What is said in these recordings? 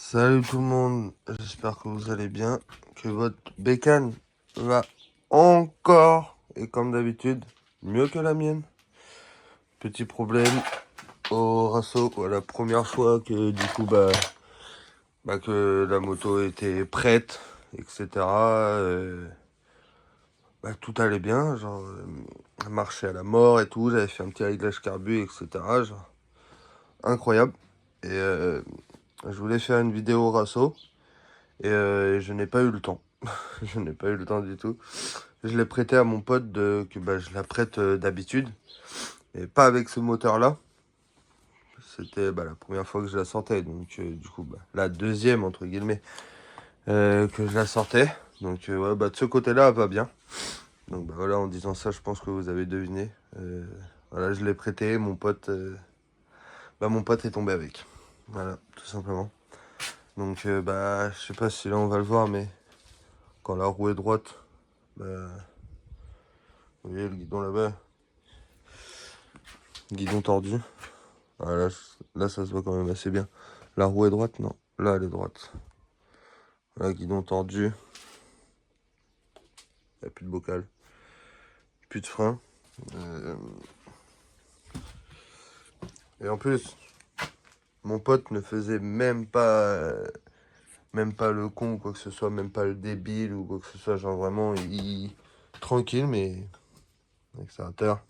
Salut tout le monde, j'espère que vous allez bien, que votre bécane va encore, et comme d'habitude, mieux que la mienne. Petit problème au Rasso, la première fois que du coup que la moto était prête, etc. Tout allait bien, genre elle marchait à la mort et tout, j'avais fait un petit réglage carbu, etc. Genre, incroyable. Et je voulais faire une vidéo Rasso. Et je n'ai pas eu le temps. Je n'ai pas eu le temps du tout. Je l'ai prêté à mon pote que je la prête d'habitude. Et pas avec ce moteur-là. C'était la première fois que je la sortais. Donc du coup, la deuxième, entre guillemets, que je la sortais. Donc ouais, de ce côté-là, elle va bien. Donc voilà, en disant ça, je pense que vous avez deviné. Voilà, je l'ai prêté. Mon pote est tombé avec. Voilà, tout simplement. Donc je sais pas si là on va le voir, mais quand la roue est droite, vous voyez le guidon là-bas, guidon tordu. Voilà, là ça se voit quand même assez bien. La roue est droite? Non, là elle est droite. Voilà, guidon tordu. Il n'y a plus de bocal. Plus de frein. Et en plus, mon pote ne faisait même pas le con ou quoi que ce soit, même pas le débile ou quoi que ce soit. Genre vraiment, tranquille, mais accélérateur.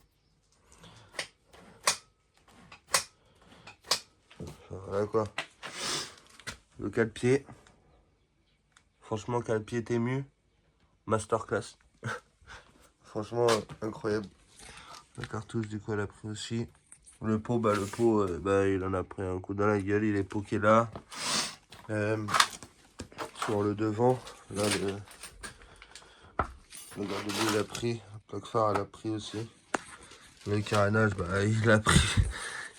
Voilà quoi. Le cale-pied. Franchement, cale-pied ému. Masterclass. Franchement, incroyable. La cartouche, du coup, elle a pris aussi. Le pot, il en a pris un coup dans la gueule. Il est poké là. Sur le devant, là, le garde-boue, il a pris. La plaque phare, elle a pris aussi. Le carénage, il a pris.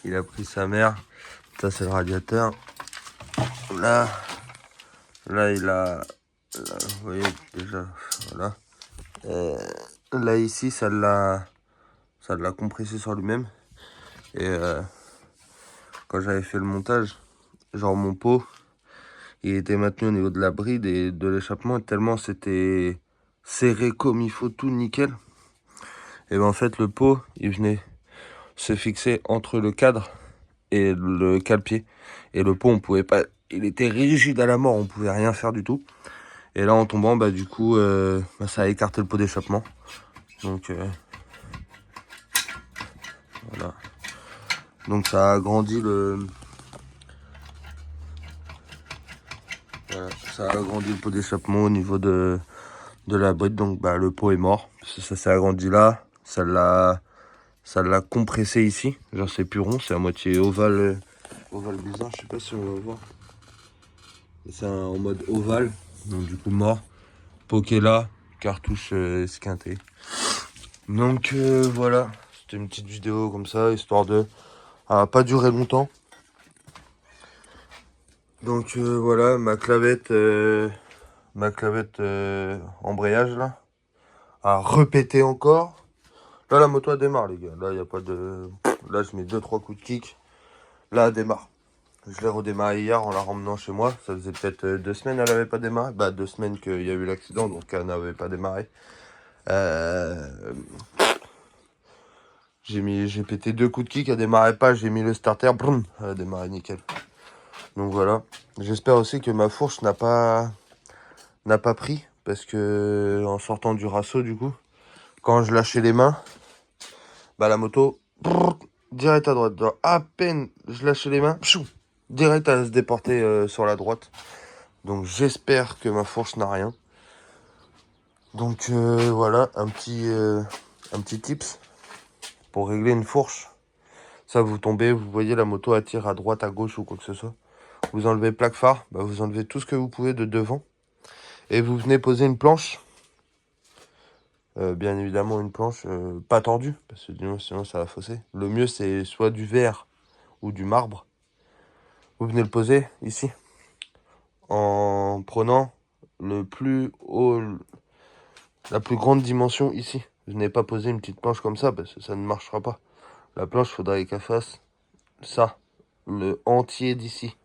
Il a pris sa mère. Ça, c'est le radiateur. Là, il a. Là, vous voyez, déjà, voilà. Là, ici, ça l'a compressé sur lui-même. Et quand j'avais fait le montage, genre mon pot, il était maintenu au niveau de la bride et de l'échappement, tellement c'était serré comme il faut, tout nickel. Et en fait, le pot, il venait se fixer entre le cadre et le cale-pied. Et le pot, on pouvait pas, il était rigide à la mort, on pouvait rien faire du tout. Et là, en tombant, du coup, ça a écarté le pot d'échappement. Donc, voilà. Donc, ça a agrandi ça a agrandi le pot d'échappement au niveau de la bride. Donc, le pot est mort. Ça s'est agrandi là. Ça l'a compressé ici. Genre, c'est plus rond, c'est à moitié ovale. Ovale bizarre, je sais pas si on va voir. C'est en mode ovale. Donc, du coup, mort. Poké là, cartouche esquintée. Donc, voilà. C'était une petite vidéo comme ça, histoire de pas durer longtemps. Donc, voilà, ma clavette embrayage là a repété encore. Là, la moto elle démarre, les gars. Là, il y a pas de. Là, je mets 2-3 coups de kick. Là, elle démarre. Je l'ai redémarré hier en la ramenant chez moi. Ça faisait peut-être 2 semaines, elle n'avait pas démarré. 2 semaines qu'il y a eu l'accident, donc elle n'avait pas démarré. J'ai pété 2 coups de kick, elle démarrait pas. J'ai mis le starter, boum, elle a démarré nickel. Donc voilà. J'espère aussi que ma fourche n'a pas pris. Parce que en sortant du Rasso, du coup, quand je lâchais les mains, la moto, direct à droite. Genre, à peine je lâchais les mains, pchou, direct à se déporter sur la droite. Donc j'espère que ma fourche n'a rien. Donc voilà, un petit tips pour régler une fourche. Ça, vous tombez, vous voyez la moto attire à droite, à gauche ou quoi que ce soit. Vous enlevez plaque phare, vous enlevez tout ce que vous pouvez de devant. Et vous venez poser une planche. Bien évidemment une planche pas tordue, parce que sinon ça va fausser. Le mieux c'est soit du verre ou du marbre. Vous venez le poser ici. En prenant le plus haut, la plus grande dimension ici. Vous n'avez pas posé une petite planche comme ça, parce que ça ne marchera pas. La planche, il faudrait qu'elle fasse ça. Le entier d'ici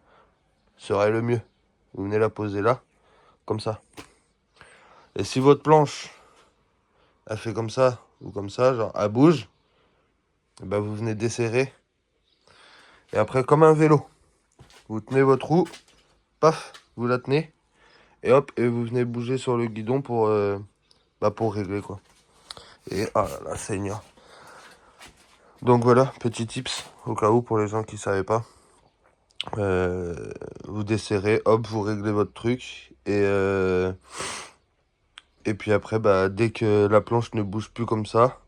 serait le mieux. vous venez la poser là, comme ça. Et si votre planche, elle fait comme ça, ou comme ça, genre, elle bouge, et ben vous venez desserrer. Et après, comme un vélo, vous tenez votre roue, paf, vous la tenez, et hop, et vous venez bouger sur le guidon pour régler, quoi. Et, ah là là, Seigneur. Donc voilà, petit tips, au cas où, pour les gens qui ne savaient pas. Vous desserrez, hop, vous réglez votre truc, et puis après, bah, dès que la planche ne bouge plus comme ça,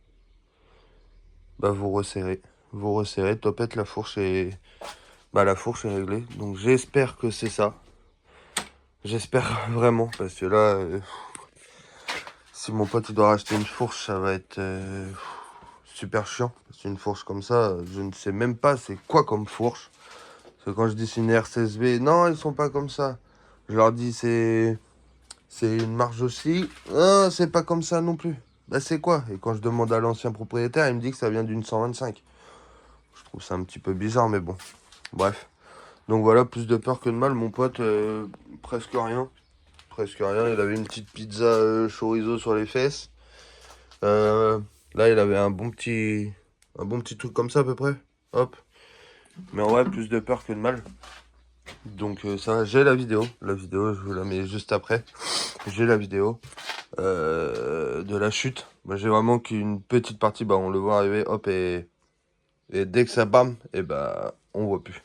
bah, vous resserrez. Vous resserrez, topette, la fourche est réglée. Donc j'espère que c'est ça. J'espère vraiment, parce que là, si mon pote il doit racheter une fourche, ça va être super chiant. C'est une fourche comme ça, je ne sais même pas c'est quoi comme fourche. Parce que quand je dis c'est une R16B, non, ils sont pas comme ça. Je leur dis c'est une marge aussi. Ah, c'est pas comme ça non plus. Bah c'est quoi? Et quand je demande à l'ancien propriétaire, il me dit que ça vient d'une 125. Je trouve ça un petit peu bizarre, mais bon. Bref. Donc voilà, plus de peur que de mal. Mon pote, presque rien. Presque rien. Il avait une petite pizza chorizo sur les fesses. Là, il avait un bon petit truc comme ça à peu près. Hop. Mais en vrai, plus de peur que de mal. Donc ça, j'ai la vidéo. La vidéo, je vous la mets juste après. J'ai la vidéo de la chute. Bah, j'ai vraiment qu'une petite partie. Bah, on le voit arriver. Hop. Et dès que ça bam, et bah, on voit plus.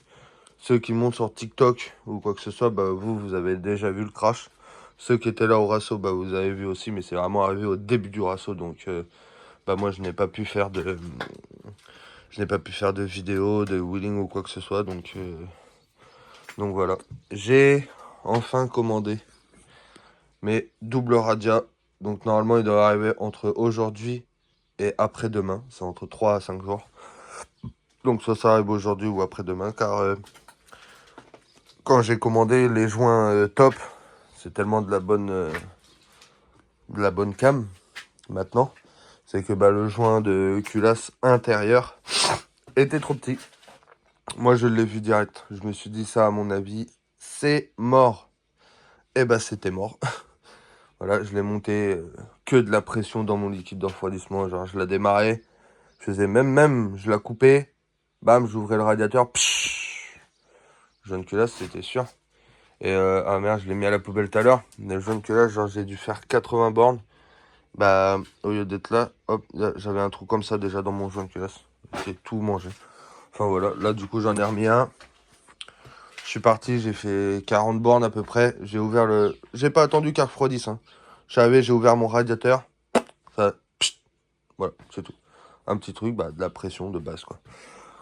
Ceux qui montent sur TikTok ou quoi que ce soit, bah, vous avez déjà vu le crash. Ceux qui étaient là au rasso, bah, vous avez vu aussi. Mais c'est vraiment arrivé au début du rasso. Donc... bah moi je n'ai pas pu faire de vidéo, de wheeling ou quoi que ce soit, donc voilà. J'ai enfin commandé mes doubles radias, donc normalement il doit arriver entre aujourd'hui et après-demain, c'est entre 3 à 5 jours. Donc soit ça arrive aujourd'hui ou après-demain, car quand j'ai commandé les joints top, c'est tellement de la bonne cam maintenant. C'est que bah, le joint de culasse intérieur était trop petit. Moi, je l'ai vu direct. Je me suis dit ça, à mon avis, c'est mort. Et bah, c'était mort. Voilà, je l'ai monté que de la pression dans mon liquide de refroidissement. Genre, je la démarrais. Je faisais même, je la coupais. Bam, j'ouvrais le radiateur. Pshhh. Jaune culasse, c'était sûr. Et ah merde, je l'ai mis à la poubelle tout à l'heure. Le jaune culasse, genre, j'ai dû faire 80 bornes. Bah, au lieu d'être là, hop, j'avais un trou comme ça déjà dans mon jaune culasse. J'ai tout mangé. Enfin voilà, là du coup j'en ai remis un. Je suis parti, j'ai fait 40 bornes à peu près. J'ai ouvert le... J'ai pas attendu qu'elle refroidisse. Hein. J'avais, j'ai ouvert mon radiateur. Ça... Pssst, voilà, c'est tout. Un petit truc, bah, de la pression de base, quoi.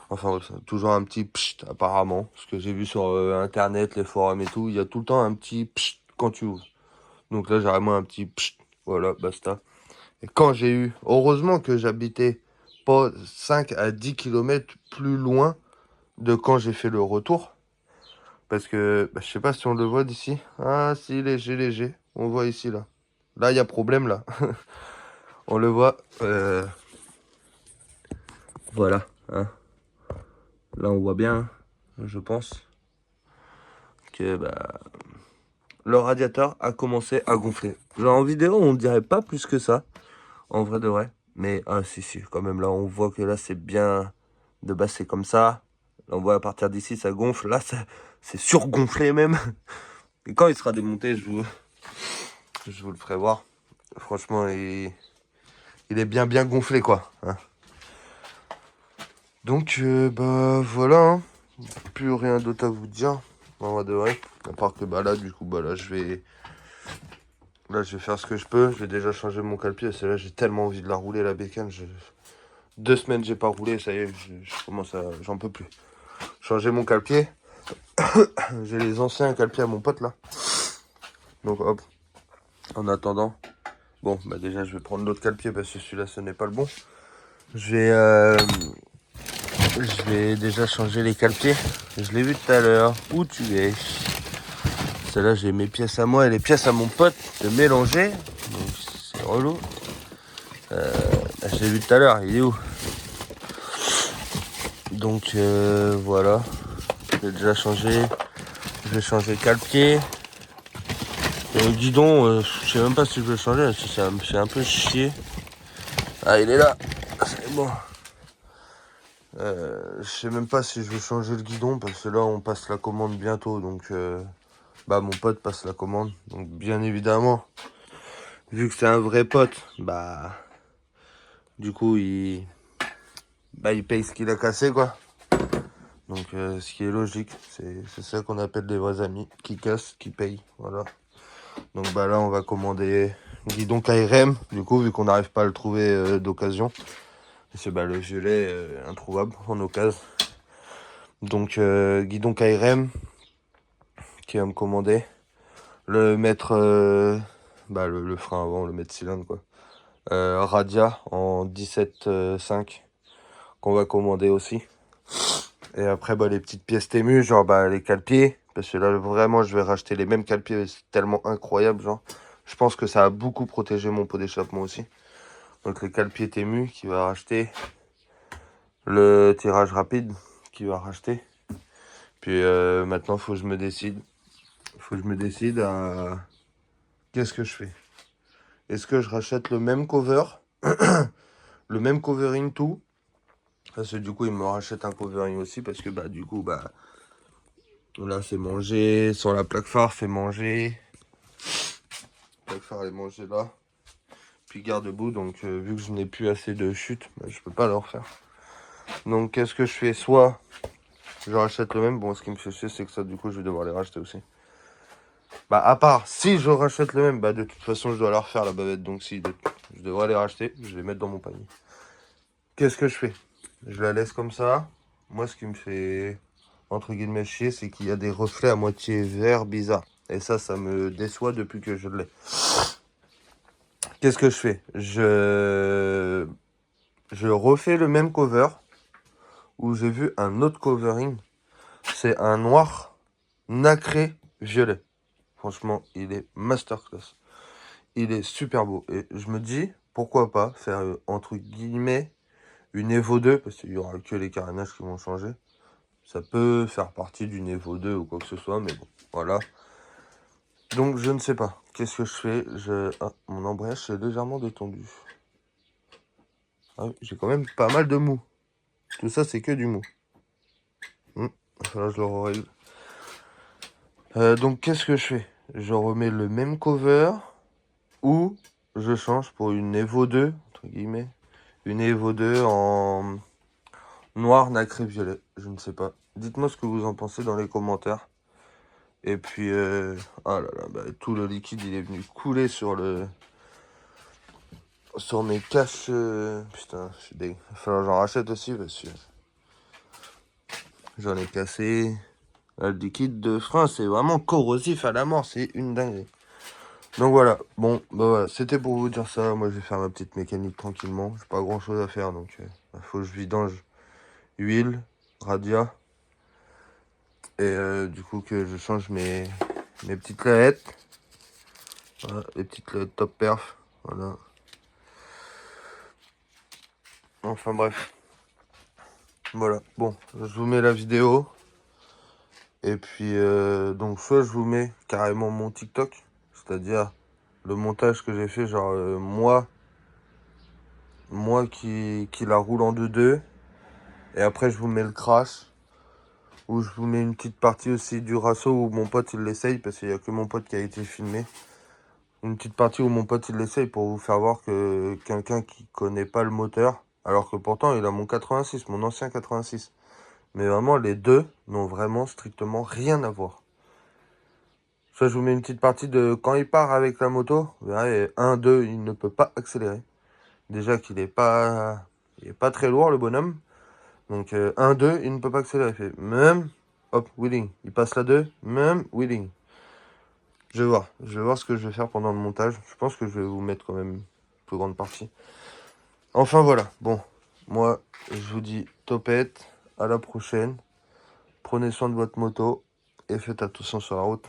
Enfin, toujours un petit pssst, apparemment. Ce que j'ai vu sur Internet, les forums et tout. Il y a tout le temps un petit pssst quand tu ouvres. Donc là, j'ai vraiment un petit pssst. Voilà, basta. Et quand j'ai eu... Heureusement que j'habitais pas 5 à 10 km plus loin de quand j'ai fait le retour. Parce que, bah, je sais pas si on le voit d'ici. Ah, si, léger. On voit ici, là. Là, il y a problème, là. On le voit. Voilà. Hein. Là, on voit bien, je pense, que bah, le radiateur a commencé à gonfler. Genre, en vidéo, on ne dirait pas plus que ça. En vrai de vrai. Mais, ah, si, quand même, là, on voit que là, c'est bien... De base, c'est comme ça. Là, on voit à partir d'ici, ça gonfle. Là, c'est surgonflé, même. Et quand il sera démonté, je vous le ferai voir. Franchement, il est bien gonflé, quoi. Hein. Donc, bah, voilà. Hein. Plus rien d'autre à vous dire. En vrai de vrai. À part que, bah, là, du coup, bah, là, je vais faire ce que je peux. Je vais déjà changer mon cale-pied. C'est là, j'ai tellement envie de la rouler, la bécane. 2 semaines, j'ai pas roulé. Ça y est, je commence à... J'en peux plus. Changer mon cale-pied. J'ai les anciens cale-pieds à mon pote, là. Donc, hop. En attendant... Bon, bah déjà, je vais prendre l'autre cale-pied parce que celui-là, ce n'est pas le bon. Je vais déjà changer les cale-pieds. Je l'ai vu tout à l'heure. Où tu es? Celle-là, j'ai mes pièces à moi et les pièces à mon pote de mélanger. Donc, c'est relou. Je l'ai vu tout à l'heure. Il est où? Donc, voilà. Je vais déjà changer. Je vais changer le cale-pied. Et le guidon, je sais même pas si je veux le changer, parce que ça me fait un peu chier. Ah, il est là. C'est bon. Je sais même pas si je vais changer le guidon, parce que là, on passe la commande bientôt. Donc, bah, mon pote passe la commande. Donc, bien évidemment, vu que c'est un vrai pote, bah, du coup, il paye ce qu'il a cassé, quoi. Donc, ce qui est logique, c'est ça qu'on appelle des vrais amis, qui cassent, qui payent, voilà. Donc, bah là, on va commander guidon KRM, du coup, vu qu'on n'arrive pas à le trouver d'occasion. C'est bah, le violet introuvable en occasion. Donc, guidon KRM, qui va me commander. Le mettre, bah, le frein avant, le mettre cylindre, quoi. Radia en 17,5 qu'on va commander aussi. Et après, bah, les petites pièces témues, genre bah, les cale-pieds. Parce que là, vraiment, je vais racheter les mêmes cale-pieds. C'est tellement incroyable, genre. Je pense que ça a beaucoup protégé mon pot d'échappement aussi. Donc, les cale-pieds témus qui va racheter. Le tirage rapide qui va racheter. Puis maintenant, faut que je me décide. Faut que je me décide à... Qu'est-ce que je fais? Est-ce que je rachète le même cover? Le même covering tout? Parce que du coup, il me rachète un covering aussi. Parce que bah du coup, bah... Là, c'est mangé. Sur la plaque phare, c'est mangé. La plaque phare est mangée là. Puis garde-boue. Donc, vu que je n'ai plus assez de chute, bah, je peux pas le refaire. Donc, qu'est-ce que je fais? Soit je rachète le même. Bon, ce qui me fait chier, c'est que ça, du coup, je vais devoir les racheter aussi. Bah, à part, si je rachète le même, bah, de toute façon, je dois la refaire, la bavette. Donc, si, je devrais les racheter. Je vais les mettre dans mon panier. Qu'est-ce que je fais? Je la laisse comme ça. Moi, ce qui me fait, entre guillemets, chier, c'est qu'il y a des reflets à moitié vert bizarres. Et ça me déçoit depuis que je l'ai. Qu'est-ce que je fais? Je refais le même cover où j'ai vu un autre covering. C'est un noir nacré violet. Franchement, il est masterclass. Il est super beau. Et je me dis, pourquoi pas faire, entre guillemets, une Evo 2, parce qu'il n'y aura que les carénages qui vont changer. Ça peut faire partie d'une Evo 2 ou quoi que ce soit, mais bon, voilà. Donc, je ne sais pas. Qu'est-ce que je fais? Ah, mon embrayage s'est légèrement détendu. Ah oui, j'ai quand même pas mal de mou. Tout ça, c'est que du mou. Là, je le règle. Donc, qu'est-ce que je fais? Je remets le même cover ou je change pour une Evo 2, entre guillemets. Une Evo 2 en noir nacré violet. Je ne sais pas. Dites-moi ce que vous en pensez dans les commentaires. Et puis, ah là là, bah, tout le liquide, il est venu couler sur mes caches. Putain, je suis dégueu. Il va falloir que j'en rachète aussi parce que j'en ai cassé. Le liquide de frein, c'est vraiment corrosif à la mort. C'est une dinguerie. Donc voilà. Bon, bah voilà. C'était pour vous dire ça. Moi, je vais faire ma petite mécanique tranquillement. J'ai pas grand chose à faire. Donc, il faut que je vidange huile, radia. Et du coup, que je change mes petites lavettes. Voilà, les petites lavettes top perf. Voilà. Enfin bref. Voilà. Bon, je vous mets la vidéo. Et puis, donc, soit je vous mets carrément mon TikTok. C'est-à-dire le montage que j'ai fait, genre moi qui la roule en 2-2. Et après, je vous mets le crash. Ou je vous mets une petite partie aussi du Rasso où mon pote il l'essaye. Parce qu'il n'y a que mon pote qui a été filmé. Une petite partie où mon pote il l'essaye pour vous faire voir que quelqu'un qui connaît pas le moteur. Alors que pourtant, il a mon 86, mon ancien 86. Mais vraiment, les deux n'ont vraiment strictement rien à voir. Soit je vous mets une petite partie de quand il part avec la moto. Vous verrez, 1, 2, il ne peut pas accélérer. Déjà qu'il est pas très lourd, le bonhomme. Donc 1, 2, il ne peut pas accélérer. Il fait même, hop, wheeling. Il passe la 2, même, wheeling. Je vais voir. Je vais voir ce que je vais faire pendant le montage. Je pense que je vais vous mettre quand même une plus grande partie. Enfin voilà. Bon, moi, je vous dis topette. À la prochaine. Prenez soin de votre moto et faites attention sur la route.